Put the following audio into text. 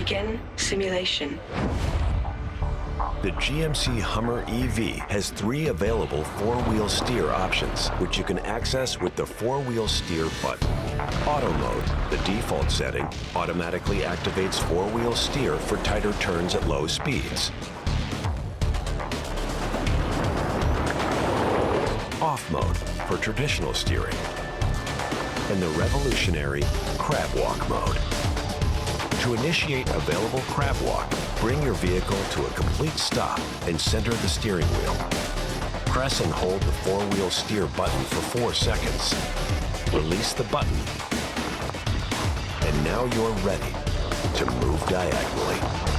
Begin simulation. The GMC HUMMER EV has 3 available 4-wheel steer options, which you can access with the 4-wheel steer button. Auto mode, the default setting, automatically activates 4-wheel steer for tighter turns at low speeds. Off mode for traditional steering. And the revolutionary CrabWalk mode. To initiate available CrabWalk, bring your vehicle to a complete stop and center the steering wheel. Press and hold the 4-wheel steer button for 4 seconds. Release the button. And now you're ready to move diagonally.